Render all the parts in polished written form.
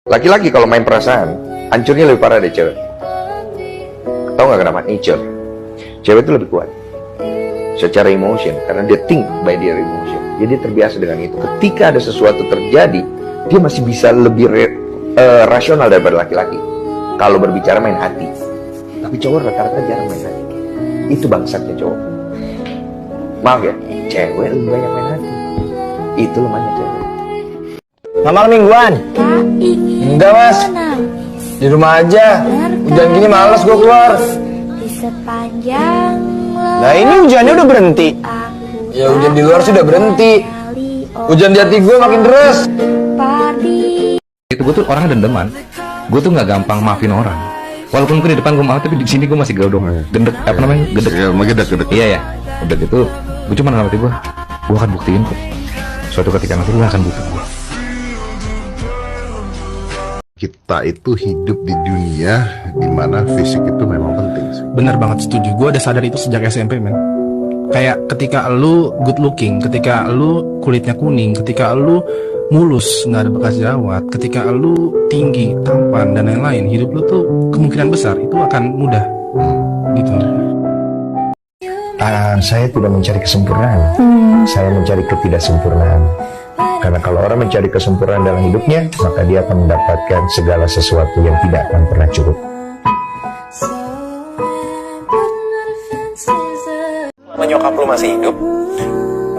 Laki-laki kalau main perasaan, hancurnya lebih parah dari cewek. Tahu nggak kenapa? Nature. Cewek itu lebih kuat secara emotion, karena dia think by their emotion. Jadi dia terbiasa dengan itu. Ketika ada sesuatu terjadi, dia masih bisa lebih rasional daripada laki-laki. Kalau berbicara main hati. Tapi cowok rata-rata jarang main hati. Itu bangsatnya cowok. Maaf ya, cewek lebih banyak main hati. Itu lemahnya cewek. Malam mingguan? Enggak mas, di rumah aja. Hujan gini males gue keluar. Nah ini hujannya udah berhenti. Ya hujan di luar sudah berhenti. Hujan di hati gue makin deras. Itu gue tuh orang dendeman. Gue tuh nggak gampang maafin orang. Walaupun gue di depan gue maaf, tapi di sini gue masih gedong. Gendek, apa namanya? Gedek. Ya, gedek. Iya ya. Udah gitu, gue cuma ngerti gue akan buktiin kok. Suatu ketika nanti gue akan butuh gue. Kita itu hidup di dunia dimana fisik itu memang penting sih. Bener banget, setuju. Gue udah sadar itu sejak SMP, men. Kayak ketika lu good looking, ketika lu kulitnya kuning, ketika lu mulus, nggak ada bekas jerawat, ketika lu tinggi, tampan, dan lain-lain, hidup lu tuh kemungkinan besar itu akan mudah. Gitu. Saya tidak mencari kesempurnaan. Saya mencari ketidaksempurnaan. Karena kalau orang mencari kesempurnaan dalam hidupnya, maka dia akan mendapatkan segala sesuatu yang tidak akan pernah cukup. Nyokap lu masih hidup,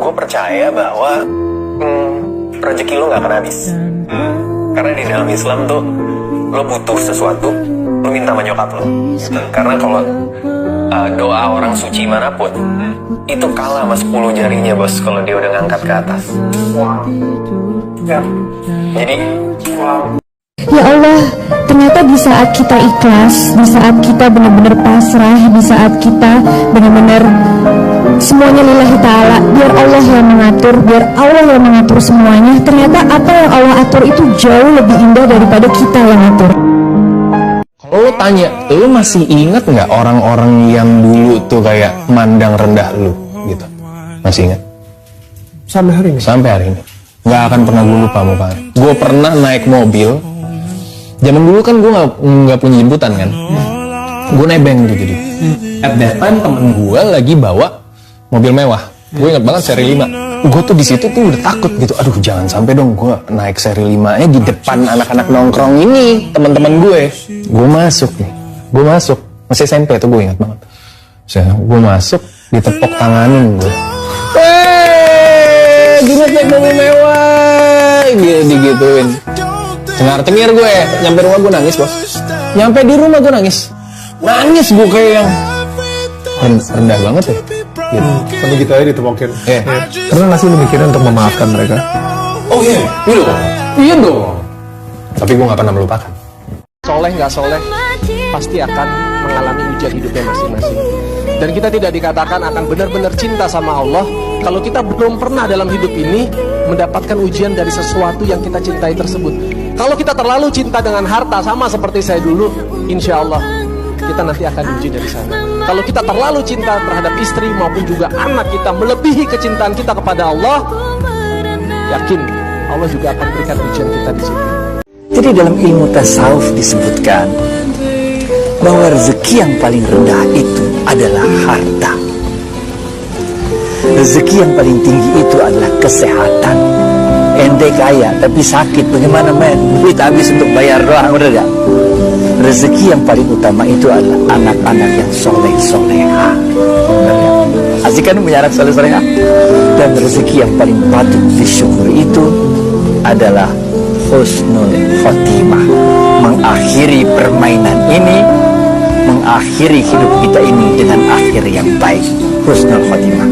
gue percaya bahwa rezeki lu gak akan habis. Karena di dalam Islam tuh, lo butuh sesuatu, lo minta sama nyokap lo. Karena kalau doa orang suci manapun, itu kalah sama 10 jarinya bos, kalau dia udah ngangkat ke atas. Jadi ya Allah, ternyata di saat kita ikhlas, di saat kita benar-benar pasrah, di saat kita benar-benar semuanya lillahi ta'ala, biar Allah yang mengatur, biar Allah yang mengatur semuanya, ternyata apa yang Allah atur itu jauh lebih indah daripada kita yang atur. Kalau lo tanya, lo masih ingat nggak orang-orang yang dulu tuh kayak mandang rendah lo gitu? Masih ingat? Sampai hari ini? Sampai hari ini. Nggak akan pernah gue lupa mukanya. Gue pernah naik mobil. Zaman dulu kan gue nggak punya jemputan kan. Gue nebeng tuh jadi. At that time temen gue lagi bawa mobil mewah. Gue ingat banget seri 5. Gue tuh di situ tuh udah takut gitu. Aduh jangan sampai dong gue naik seri 5-nya di depan anak-anak nongkrong ini, teman-teman gue. Gue masuk nih. Gue masuk. Masih SMP tuh gue ingat banget. Gue masuk, ditepok tanganin gue. Gimana naik mobil mewah? Gitu digituin. Cengar-cengir gue. Nyampe rumah gue nangis bos. Nyampe di rumah gue nangis. Nangis gue kayak yang rendah banget ya. Gitu. Sampai gitu aja ditepokin. Pernah nggak sih lu mikirin untuk memaafkan mereka? Oh iya, iya dong. Tapi gue nggak pernah melupakan. Soleh nggak soleh pasti akan mengalami ujian hidupnya masing-masing. Dan kita tidak dikatakan akan benar-benar cinta sama Allah kalau kita belum pernah dalam hidup ini mendapatkan ujian dari sesuatu yang kita cintai tersebut. Kalau kita terlalu cinta dengan harta, sama seperti saya dulu, insya Allah kita nanti akan diuji dari sana. Kalau kita terlalu cinta terhadap istri maupun juga anak kita, melebihi kecintaan kita kepada Allah, yakin Allah juga akan berikan ujian kita di situ. Jadi dalam ilmu tasawuf disebutkan bahwa rezeki yang paling rendah itu adalah harta. Rezeki yang paling tinggi itu adalah kesehatan. Ente kaya tapi sakit, bagaimana men? Duit habis untuk bayar doang, udah gak? Rezeki yang paling utama itu adalah anak-anak yang soleh-soleha. Asik kan punya anak soleh-soleha? Dan rezeki yang paling patut disyukuri itu adalah husnul khotimah. Mengakhiri permainan ini, mengakhiri hidup kita ini dengan akhir yang baik. Husnul khotimah.